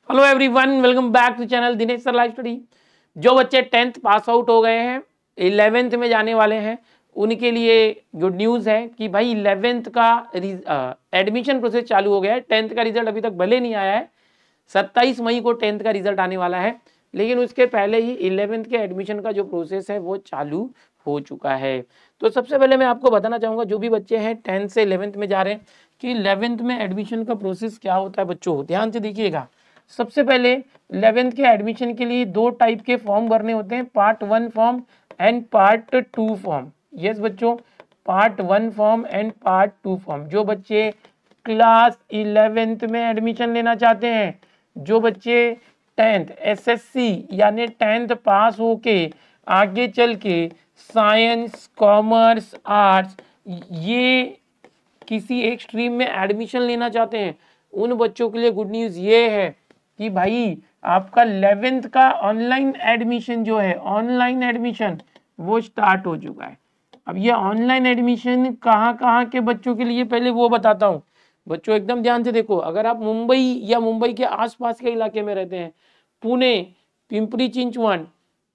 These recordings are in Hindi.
Hello everyone, welcome back to channel Dinesh sir live study. जो बच्चे 10th पास आउट हो गए हैं, 11th में जाने वाले हैं, उनके लिए गुड न्यूज़ है कि भाई 11th का एडमिशन प्रोसेस चालू हो गया है। 10th का रिजल्ट अभी तक भले नहीं आया है, 27 मई को 10th का रिजल्ट आने वाला है, लेकिन उसके पहले ही 11th के एडमिशन का जो प्रोसेस है वो चालू हो चुका है। तो सबसे पहले मैं आपको बताना चाहूँगा, जो भी बच्चे हैं 10th से 11th में जा रहे हैं, कि 11th में एडमिशन का प्रोसेस क्या होता है। बच्चों ध्यान से देखिएगा। सबसे पहले 11th के एडमिशन के लिए 2 टाइप के फॉर्म भरने होते हैं, part 1 form and part 2 form. Yes बच्चों, part 1 form and part 2 form. जो बच्चे क्लास 11th में एडमिशन लेना चाहते हैं, जो बच्चे 10th SSC यानी 10th पास होके आगे चल के साइंस, कॉमर्स, आर्ट्स ये किसी एक स्ट्रीम में एडमिशन लेना चाहते हैं, उन बच्चों के लिए गुड न्यूज़ ये है कि भाई आपका 11th का ऑनलाइन एडमिशन जो है, ऑनलाइन एडमिशन वो स्टार्ट हो चुका है। अब ये ऑनलाइन एडमिशन कहाँ के बच्चों के लिए, पहले वो बताता हूँ। बच्चों एकदम ध्यान से देखो, अगर आप मुंबई या मुंबई के आसपास के इलाके में रहते हैं, पुणे, पिंपरी चिंचवड,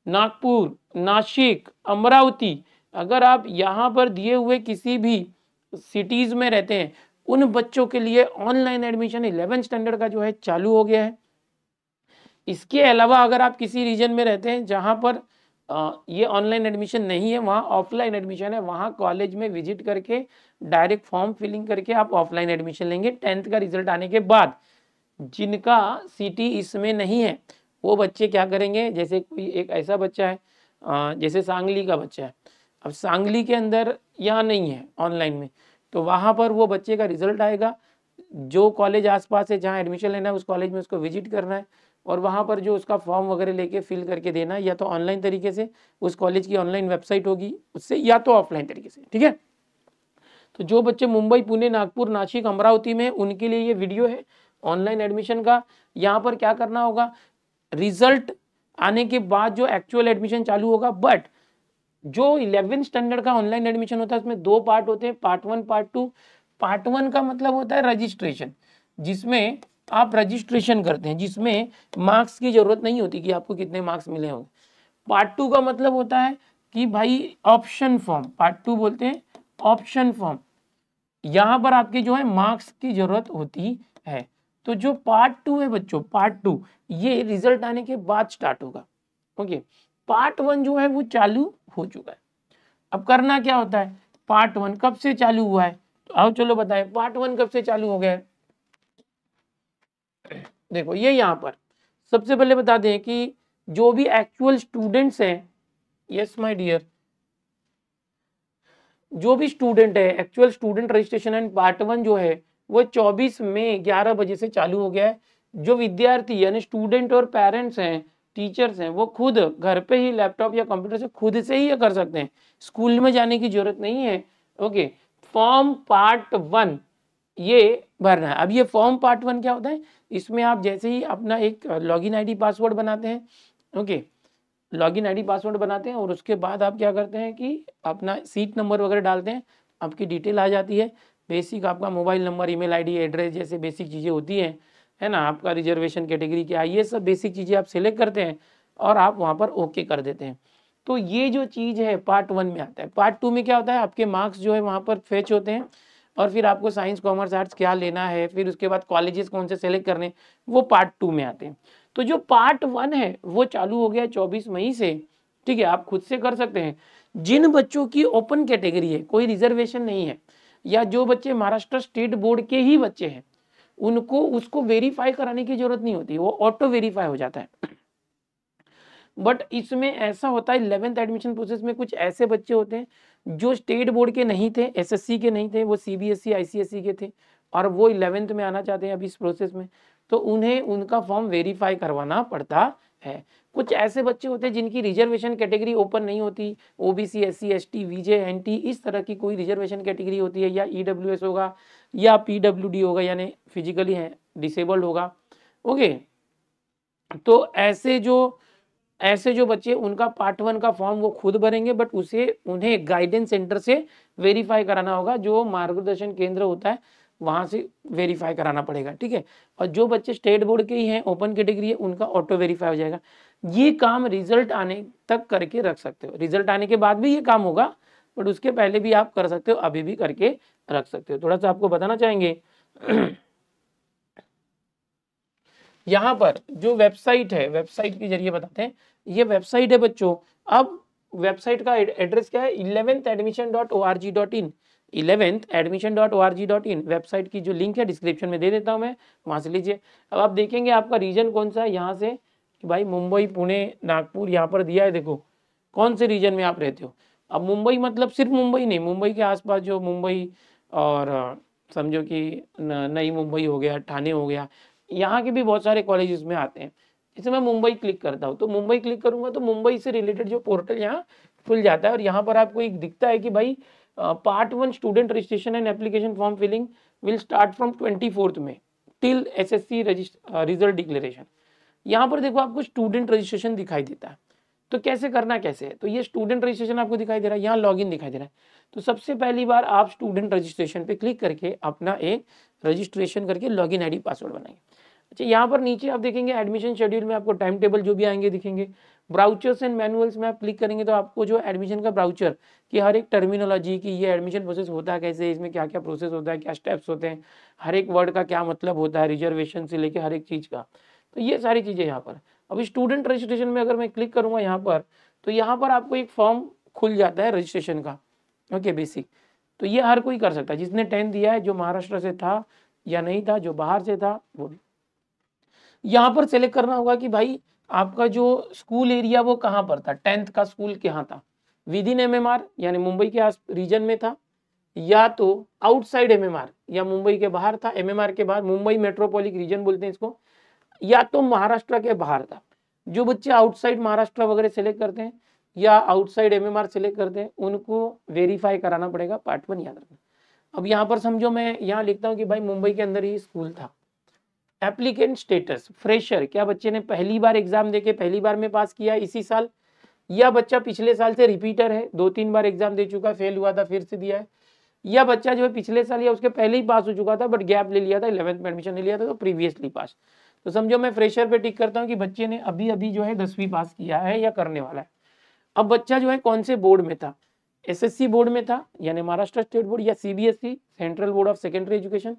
नागपुर, नासिक, अमरावती, अगर आप यहाँ पर दिए हुए किसी भी सिटीज में रहते हैं, उन बच्चों के लिए ऑनलाइन एडमिशन 11th स्टैंडर्ड का जो है चालू हो गया है। इसके अलावा अगर आप किसी रीजन में रहते हैं जहां पर ये ऑनलाइन एडमिशन नहीं है, वहां ऑफलाइन एडमिशन है, वहां कॉलेज में विजिट करके डायरेक्ट फॉर्म फिलिंग करके आप ऑफलाइन एडमिशन लेंगे 10th का रिजल्ट आने के बाद। जिनका सिटी इसमें नहीं है वो बच्चे क्या करेंगे, जैसे कोई एक ऐसा बच्चा है जैसे सांगली का बच्चा है, अब सांगली के अंदर यहाँ नहीं है ऑनलाइन में, तो वहाँ पर वो बच्चे का रिजल्ट आएगा। जो कॉलेज आसपास है जहाँ एडमिशन लेना है, उस कॉलेज में उसको विजिट करना है और वहाँ पर जो उसका फॉर्म वगैरह लेके फिल करके देना है, या तो ऑनलाइन तरीके से, उस कॉलेज की ऑनलाइन वेबसाइट होगी उससे, या तो ऑफलाइन तरीके से। ठीक है, तो जो बच्चे मुंबई, पुणे, नागपुर, नासिक, अमरावती में, उनके लिए ये वीडियो है ऑनलाइन एडमिशन का। यहाँ पर क्या करना होगा, रिजल्ट आने के बाद जो एक्चुअल एडमिशन चालू होगा, बट जो 11th स्टैंडर्ड का ऑनलाइन एडमिशन होता है उसमें 2 पार्ट होते हैं, पार्ट 1 पार्ट 2। पार्ट 1 का मतलब होता है रजिस्ट्रेशन, जिसमें आप रजिस्ट्रेशन करते हैं, जिसमें मार्क्स की जरूरत नहीं होती कि आपको कितने मार्क्स मिले होंगे। पार्ट 2 का मतलब होता है कि भाई ऑप्शन फॉर्म, पार्ट 2 बोलते हैं ऑप्शन फॉर्म, यहाँ पर आपके जो है मार्क्स की जरूरत होती है। तो जो पार्ट 2 है बच्चों, पार्ट 2 ये रिजल्ट आने के बाद स्टार्ट होगा। ओके, पार्ट 1 जो है वो चालू हो चुका है। अब करना क्या होता है, पार्ट 1 कब से चालू हुआ है, तो आओ चलो बताएं पार्ट 1 कब से चालू हो गया है। देखो ये यहाँ पर सबसे पहले बता दें कि जो भी एक्चुअल स्टूडेंट्स हैं, यस माय डियर, जो भी स्टूडेंट है, actual student registration and part 1 जो है वो 24 मई 11 बजे से चालू हो गया है। जो विद्यार्थी यानी स्टूडेंट और पेरेंट्स हैं, टीचर्स हैं, वो खुद घर पे ही लैपटॉप या कंप्यूटर से खुद से ही ये कर सकते हैं, स्कूल में जाने की जरूरत नहीं है। ओके, फॉर्म पार्ट 1 ये भरना है। अब ये फॉर्म पार्ट 1 क्या होता है, इसमें आप जैसे ही अपना एक लॉगिन आईडी पासवर्ड बनाते हैं, ओके, लॉगिन आईडी पासवर्ड बनाते हैं और उसके बाद आप क्या करते हैं कि अपना सीट नंबर वगैरह डालते हैं, आपकी डिटेल आ जाती है, बेसिक आपका mobile number, email ID, address जैसे बेसिक चीज़ें होती हैं, है ना, आपका रिजर्वेशन कैटेगरी क्या है, ये सब बेसिक चीज़ें आप सिलेक्ट करते हैं और आप वहाँ पर ओके कर देते हैं। तो ये जो चीज़ है पार्ट 1 में आता है। पार्ट 2 में क्या होता है, आपके मार्क्स जो है वहाँ पर फेच होते हैं और फिर आपको साइंस, कॉमर्स, आर्ट्स क्या लेना है, फिर उसके बाद कॉलेजेस कौन से सेलेक्ट करने, वो पार्ट 2 में आते हैं। तो जो पार्ट 1 है वो चालू हो गया 24 मई से। ठीक है, आप खुद से कर सकते हैं। जिन बच्चों की ओपन कैटेगरी है, कोई रिजर्वेशन नहीं है, या जो बच्चे महाराष्ट्र स्टेट बोर्ड के ही बच्चे हैं, उनको उसको वेरीफाई कराने की जरूरत नहीं होती, वो ऑटो वेरीफाई हो जाता है। बट इसमें ऐसा होता है 11th एडमिशन प्रोसेस में कुछ ऐसे बच्चे होते हैं जो स्टेट बोर्ड के नहीं थे, एसएससी के नहीं थे, वो सीबीएसई, आईसीएसई के थे और वो 11th में आना चाहते हैं अभी इस प्रोसेस में, तो उन्हें उनका फॉर्म वेरीफाई करवाना पड़ता है। कुछ ऐसे बच्चे होते हैं जिनकी रिजर्वेशन कैटेगरी ओपन नहीं होती, ओबीसी, एससी, एसटी, वीजे, एनटी, इस तरह की कोई रिजर्वेशन कैटेगरी होती है, या ईडब्ल्यूएस होगा या पीडब्ल्यूडी होगा, यानी फिजिकली है डिसेबल्ड होगा। ओके, तो ऐसे जो बच्चे, उनका पार्ट 1 का फॉर्म वो खुद भरेंगे, बट उसे उन्हें गाइडेंस सेंटर से वेरीफाई कराना होगा। जो मार्गदर्शन केंद्र होता है वहाँ से वेरीफाई कराना पड़ेगा, ठीक है। और जो बच्चे स्टेट बोर्ड के ही हैं, ओपन कैटेगरी है, उनका ऑटो वेरीफाई हो जाएगा। ये काम रिजल्ट आने तक करके रख सकते हो, रिजल्ट आने के बाद भी ये काम होगा, बट उसके पहले भी आप कर सकते हो, अभी भी करके रख सकते हो। थोड़ा सा आपको बताना चाहेंगे यहाँ पर जो वेबसाइट है, वेबसाइट के जरिए बताते हैं। ये वेबसाइट है बच्चों, अब वेबसाइट का एड्रेस क्या है, 11thadmission.org.in, 11thadmission.org.in वेबसाइट की जो लिंक है डिस्क्रिप्शन में दे देता हूँ मैं, वहाँ से लीजिए। अब आप देखेंगे आपका रीजन कौन सा है, यहाँ से कि भाई मुंबई, पुणे, नागपुर यहाँ पर दिया है, देखो कौन से रीजन में आप रहते हो। अब मुंबई मतलब सिर्फ मुंबई नहीं, मुंबई के आसपास जो मुंबई और समझो कि नई मुंबई हो गया, ठाणे हो गया, यहाँ के भी बहुत सारे कॉलेजेस में आते हैं। जैसे मैं मुंबई क्लिक करता हूँ तो मुंबई क्लिक करूंगा तो मुंबई से रिलेटेड जो पोर्टल यहाँ खुल जाता है, और यहाँ पर आपको एक दिखता है कि भाई part 1 student registration and application form filling will start from 24 में टिल एसएससी रिजल्ट डिक्लेरेशन। यहाँ पर देखो आपको स्टूडेंट रजिस्ट्रेशन दिखाई देता है, तो कैसे करना कैसे है, तो ये स्टूडेंट रजिस्ट्रेशन आपको दिखाई दे रहा है, यहाँ लॉगिन दिखाई दे रहा है। तो सबसे पहली बार आप स्टूडेंट रजिस्ट्रेशन पे क्लिक करके अपना एक रजिस्ट्रेशन करके लॉगिन आईडी पासवर्ड बनाएंगे। अच्छा, यहाँ पर नीचे आप देखेंगे एडमिशन शेड्यूल में आपको टाइम टेबल जो भी आएंगे दिखेंगे। ब्राउचर्स एंड मैनुअल्स में आप क्लिक करेंगे तो आपको जो एडमिशन का ब्राउचर की हर एक टर्मिनोलॉजी की, ये एडमिशन प्रोसेस होता है कैसे, इसमें क्या क्या प्रोसेस होता है, क्या स्टेप्स होते हैं, हर एक वर्ड का क्या मतलब होता है, रिजर्वेशन से लेकर हर एक चीज़ का, तो ये सारी चीज़ें यहाँ पर। अब स्टूडेंट रजिस्ट्रेशन में अगर मैं क्लिक करूँगा यहाँ पर, तो यहाँ पर आपको एक फॉर्म खुल जाता है रजिस्ट्रेशन का, ओके बेसिक। तो ये हर कोई कर सकता है, जिसने 10 दिया है, जो महाराष्ट्र से था या नहीं था, जो बाहर से था वो भी। यहाँ पर सेलेक्ट करना होगा कि भाई आपका जो स्कूल एरिया वो कहाँ पर था, 10th का स्कूल कहाँ था, विद इन एमएमआर यानी मुंबई के आस रीजन में था, या तो आउटसाइड एमएमआर या मुंबई के बाहर था, एमएमआर के बाहर, मुंबई मेट्रोपॉलिटन रीजन बोलते हैं इसको, या तो महाराष्ट्र के बाहर था। जो बच्चे आउटसाइड महाराष्ट्र वगैरह सेलेक्ट करते हैं या आउटसाइड एमएमआर सेलेक्ट करते हैं, उनको वेरीफाई कराना पड़ेगा पार्ट 1, याद रखना। अब यहाँ पर समझो मैं यहाँ लिखता हूँ कि भाई मुंबई के अंदर ही स्कूल था। एप्लीकेंट स्टेटस फ्रेशर, क्या बच्चे ने पहली बार एग्जाम देके पहली बार में पास किया इसी साल, या बच्चा पिछले साल से रिपीटर है, 2-3 बार एग्जाम दे चुका, फेल हुआ था फिर से दिया है, या बच्चा जो है पिछले साल या उसके पहले ही पास हो चुका था बट गैप ले लिया था, 11th में एडमिशन ले लिया था तो प्रीवियसली पास। तो समझो मैं फ्रेशर पे टिक करता हूँ कि बच्चे ने अभी अभी जो है 10वीं पास किया है या करने वाला है। अब बच्चा जो है कौन से बोर्ड में था, एसएससी बोर्ड में था यानी महाराष्ट्र स्टेट बोर्ड, या CBSE central board of secondary education,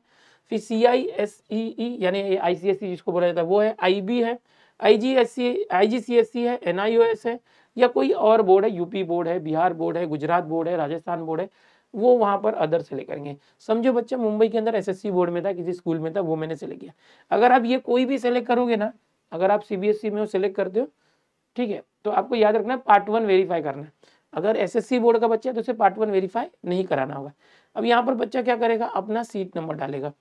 फिर CISEE यानी ICSE जिसको बोला जाता है वो है, IB है, IGCSE है, NIOS है, या कोई और बोर्ड है, यूपी बोर्ड है, बिहार बोर्ड है, गुजरात बोर्ड है, राजस्थान बोर्ड है, वो वहाँ पर अदर सेलेक्ट करेंगे। समझो बच्चा मुंबई के अंदर एसएससी बोर्ड में था, किसी स्कूल में था, वो मैंने सेलेक्ट किया। अगर आप ये कोई भी सेलेक्ट करोगे ना, अगर आप CBSE में सेलेक्ट करते हो, ठीक है, तो आपको याद रखना है पार्ट 1 वेरीफाई करना है। अगर एसएससी बोर्ड का बच्चा है तो उसे पार्ट 1 वेरीफाई नहीं कराना होगा। अब यहाँ पर बच्चा क्या करेगा, अपना सीट नंबर डालेगा,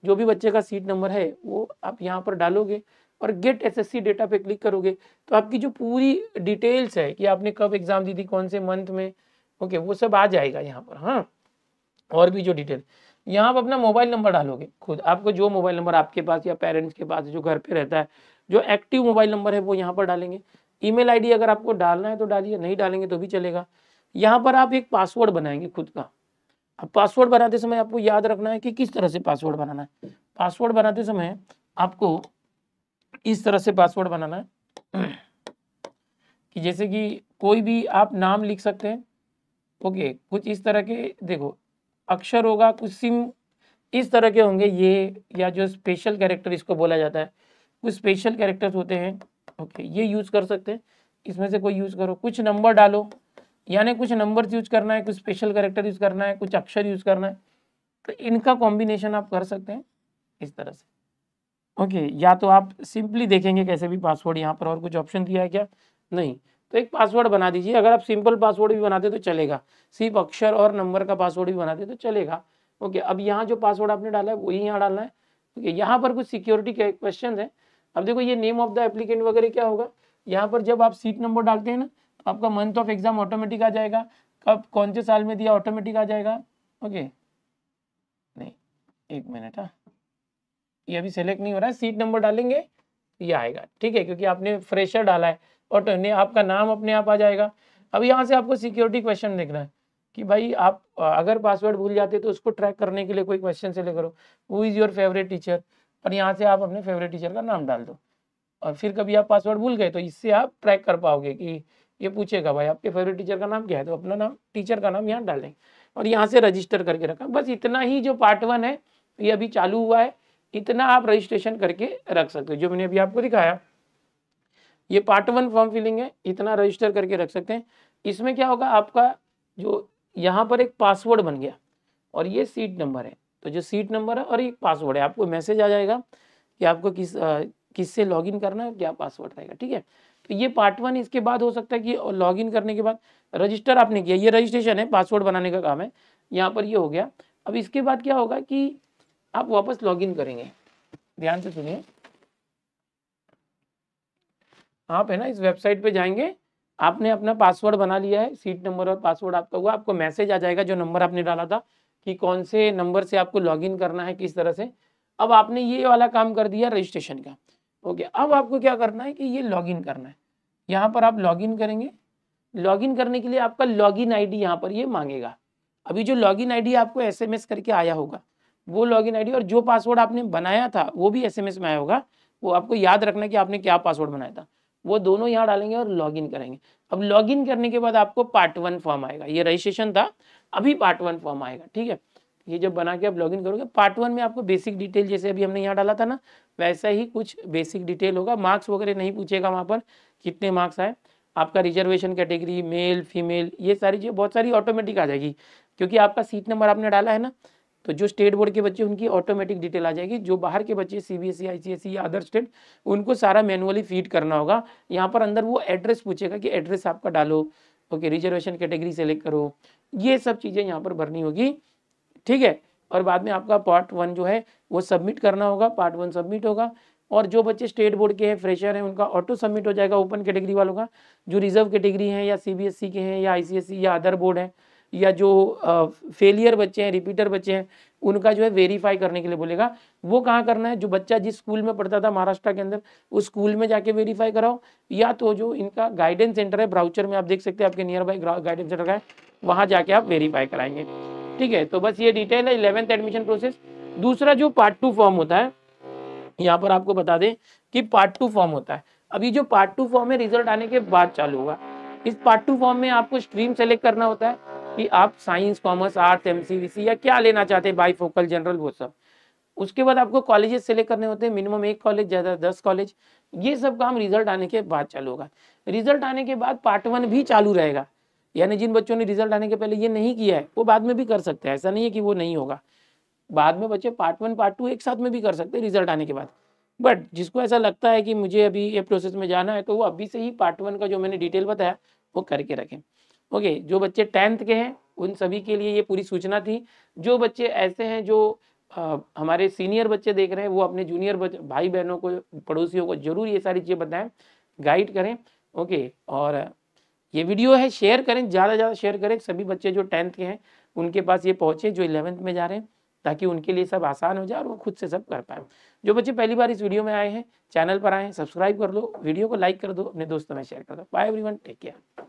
जो भी बच्चे का सीट नंबर है वो आप यहाँ पर डालोगे और गेट एसएससी डेटा पे क्लिक करोगे तो आपकी जो पूरी डिटेल्स है कि आपने कब एग्जाम दी थी, कौन से मंथ में, ओके, वो सब आ जाएगा यहाँ पर। हाँ, और भी जो डिटेल यहाँ पर अपना मोबाइल नंबर डालोगे खुद, आपको जो मोबाइल नंबर आपके पास या पेरेंट्स के पास जो घर पे रहता है, जो एक्टिव मोबाइल नंबर है वो यहाँ पर डालेंगे। ईमेल आईडी अगर आपको डालना है तो डालिए, नहीं डालेंगे तो भी चलेगा। यहाँ पर आप एक पासवर्ड बनाएंगे खुद का। अब पासवर्ड बनाते समय आपको याद रखना है कि किस तरह से पासवर्ड बनाना है। पासवर्ड बनाते समय आपको इस तरह से पासवर्ड बनाना है कि जैसे कि कोई भी आप नाम लिख सकते हैं, ओके, कुछ इस तरह के देखो अक्षर होगा, कुछ सिम इस तरह के होंगे ये, या जो स्पेशल कैरेक्टर इसको बोला जाता है, कुछ स्पेशल कैरेक्टर्स होते हैं, ओके, ये यूज़ कर सकते हैं, इसमें से कोई यूज़ करो। कुछ नंबर डालो, यानी कुछ नंबर यूज करना है, कुछ स्पेशल कैरेक्टर यूज करना है, कुछ अक्षर यूज करना है, तो इनका कॉम्बिनेशन आप कर सकते हैं इस तरह से, ओके। या तो आप सिंपली देखेंगे कैसे भी पासवर्ड, यहाँ पर और कुछ ऑप्शन दिया है क्या, नहीं, तो एक पासवर्ड बना दीजिए। अगर आप सिंपल पासवर्ड भी बनाते तो चलेगा, सिर्फ अक्षर और नंबर का पासवर्ड भी बनाते तो चलेगा, ओके। अब यहाँ जो पासवर्ड आपने डाला है वही यहाँ डालना है, ओके। यहाँ पर कुछ सिक्योरिटी के क्वेश्चन है। अब देखो ये नेम ऑफ द एप्लीकेंट वगैरह क्या होगा, यहाँ पर जब आप सीट नंबर डालते हैं ना तो आपका मंथ ऑफ एग्जाम ऑटोमेटिक आ जाएगा, कब कौन से साल में दिया ऑटोमेटिक आ जाएगा, ओके। नहीं, एक मिनट, हाँ, ये अभी सेलेक्ट नहीं हो रहा है, सीट नंबर डालेंगे ये आएगा, ठीक है, क्योंकि आपने फ्रेशर डाला है, ऑटो आपका नाम अपने आप आ जाएगा। अब यहाँ से आपको सिक्योरिटी क्वेश्चन देखना है कि भाई आप अगर पासवर्ड भूल जाते तो उसको ट्रैक करने के लिए कोई क्वेश्चन से ले करो, who is your favourite teacher, और यहाँ से आप अपने फेवरेट टीचर का नाम डाल दो, और फिर कभी आप पासवर्ड भूल गए तो इससे आप ट्रैक कर पाओगे कि ये पूछेगा भाई आपके फेवरेट टीचर का नाम क्या है, तो अपना नाम, टीचर का नाम यहाँ डाल देंगे और यहाँ से रजिस्टर करके रखा। बस इतना ही जो पार्ट 1 है ये अभी चालू हुआ है, इतना आप रजिस्ट्रेशन करके रख सकते हो। जो मैंने अभी आपको दिखाया ये पार्ट 1 फॉर्म फिलिंग है, इतना रजिस्टर करके रख सकते हैं। इसमें क्या होगा, आपका जो यहाँ पर एक पासवर्ड बन गया और ये सीट नंबर है, तो जो सीट नंबर है और एक पासवर्ड है, आपको मैसेज आ जाएगा कि आपको किससे लॉगिन करना है, क्या पासवर्ड रहेगा, ठीक है। तो ये पार्ट 1। इसके बाद हो सकता है कि लॉगिन करने के बाद रजिस्टर आपने किया, ये रजिस्ट्रेशन है, पासवर्ड बनाने का काम है, यहाँ पर ये हो गया। अब इसके बाद क्या होगा कि आप वापस लॉगिन करेंगे, ध्यान से सुनिए। आप है ना इस वेबसाइट पे जाएंगे, आपने अपना पासवर्ड बना लिया है, सीट नंबर और पासवर्ड आपका हुआ, आपको मैसेज आ जाएगा जो नंबर आपने डाला था कि कौन से नंबर से आपको लॉगिन करना है, किस तरह से। अब आपने ये वाला काम कर दिया रजिस्ट्रेशन का, ओके। अब आपको क्या करना है कि ये लॉगिन करना है, यहाँ पर आप लॉगिन करेंगे। लॉगिन करने के लिए आपका लॉगिन आईडी यहाँ पर ये मांगेगा। अभी जो लॉगिन आईडी आपको एसएमएस करके आया होगा वो लॉगिन आईडी, और जो पासवर्ड आपने बनाया था वो भी एसएमएस में आया होगा, वो आपको याद रखना है कि आपने क्या पासवर्ड बनाया था, वो दोनों यहाँ डालेंगे और लॉगिन करेंगे। अब लॉगिन करने के बाद आपको पार्ट 1 फॉर्म आएगा, ये रजिस्ट्रेशन था, अभी पार्ट 1 फॉर्म आएगा, ठीक है। ये जब बना के आप लॉगिन करोगे, पार्ट 1 में आपको बेसिक डिटेल जैसे अभी हमने यहाँ डाला था ना, वैसा ही कुछ बेसिक डिटेल होगा। मार्क्स वगैरह नहीं पूछेगा वहाँ पर, कितने मार्क्स आए, आपका रिजर्वेशन कैटेगरी, मेल फीमेल, ये सारी चीज़ें बहुत सारी ऑटोमेटिक आ जाएगी, क्योंकि आपका सीट नंबर आपने डाला है ना। तो जो स्टेट बोर्ड के बच्चे उनकी ऑटोमेटिक डिटेल आ जाएगी, जो बाहर के बच्चे सीबीएसई आईसीएसई या अदर स्टेट, उनको सारा मैनुअली फीड करना होगा। यहाँ पर अंदर वो एड्रेस पूछेगा कि एड्रेस आपका डालो, ओके, रिजर्वेशन कैटेगरी सेलेक्ट करो, ये सब चीज़ें यहाँ पर भरनी होगी, ठीक है। और बाद में आपका पार्ट 1 जो है वो सबमिट करना होगा, पार्ट 1 सबमिट होगा। और जो बच्चे स्टेट बोर्ड के हैं, फ्रेशर हैं, उनका ऑटो सबमिट हो जाएगा ओपन कैटेगरी वालों का। जो रिजर्व कैटेगरी हैं या सीबीएसई के हैं या आईसीएसई या अदर बोर्ड है, या जो फेलियर बच्चे हैं, रिपीटर बच्चे हैं, उनका जो है वेरीफाई करने के लिए बोलेगा। वो कहाँ करना है, जो बच्चा जिस स्कूल में पढ़ता था महाराष्ट्र के अंदर, उस स्कूल में जाके वेरीफाई कराओ, या तो जो इनका गाइडेंस सेंटर है, ब्राउचर में आप देख सकते हैं आपके नियर बाई गाइडेंस सेंटर का है, वहाँ जाके आप वेरीफाई कराएंगे, ठीक है। तो बस ये डिटेल है 11th एडमिशन प्रोसेस। दूसरा जो पार्ट 2 फॉर्म होता है, यहाँ पर आपको बता दें कि पार्ट 2 फॉर्म होता है। अभी जो पार्ट 2 फॉर्म है रिजल्ट आने के बाद चालू होगा। इस पार्ट 2 फॉर्म में आपको स्ट्रीम सेलेक्ट करना होता है कि आप साइंस, कॉमर्स, आर्ट्स, एमसीवीसी या क्या लेना चाहते हैं, बाईफोकल, जनरल, वो सब। उसके बाद आपको कॉलेजेस सेलेक्ट करने होते हैं, मिनिमम 1 कॉलेज, ज़्यादा 10 कॉलेज। ये सब काम रिजल्ट आने के बाद चालू होगा। रिजल्ट आने के बाद पार्ट 1 भी चालू रहेगा, यानी जिन बच्चों ने रिजल्ट आने के पहले ये नहीं किया है वो बाद में भी कर सकते हैं, ऐसा नहीं है कि वो नहीं होगा। बाद में बच्चे पार्ट 1 पार्ट 2 एक साथ में भी कर सकते हैं रिजल्ट आने के बाद। बट जिसको ऐसा लगता है कि मुझे अभी ये प्रोसेस में जाना है, तो वो अभी से ही पार्ट 1 का जो मैंने डिटेल बताया वो करके रखें, ओके। जो बच्चे 10th के हैं उन सभी के लिए ये पूरी सूचना थी। जो बच्चे ऐसे हैं जो हमारे सीनियर बच्चे देख रहे हैं, वो अपने जूनियर भाई बहनों को, पड़ोसियों को जरूर ये सारी चीज़ें बताएं, गाइड करें, ओके। और ये वीडियो है शेयर करें, ज़्यादा से ज़्यादा शेयर करें, सभी बच्चे जो 10th के हैं उनके पास ये पहुँचे, जो 11th में जा रहे हैं, ताकि उनके लिए सब आसान हो जाए और वो खुद से सब कर पाए। जो बच्चे पहली बार इस वीडियो में आए हैं, चैनल पर आए हैं, सब्सक्राइब कर लो, वीडियो को लाइक कर दो, अपने दोस्तों में शेयर कर दो। Bye everyone, take care.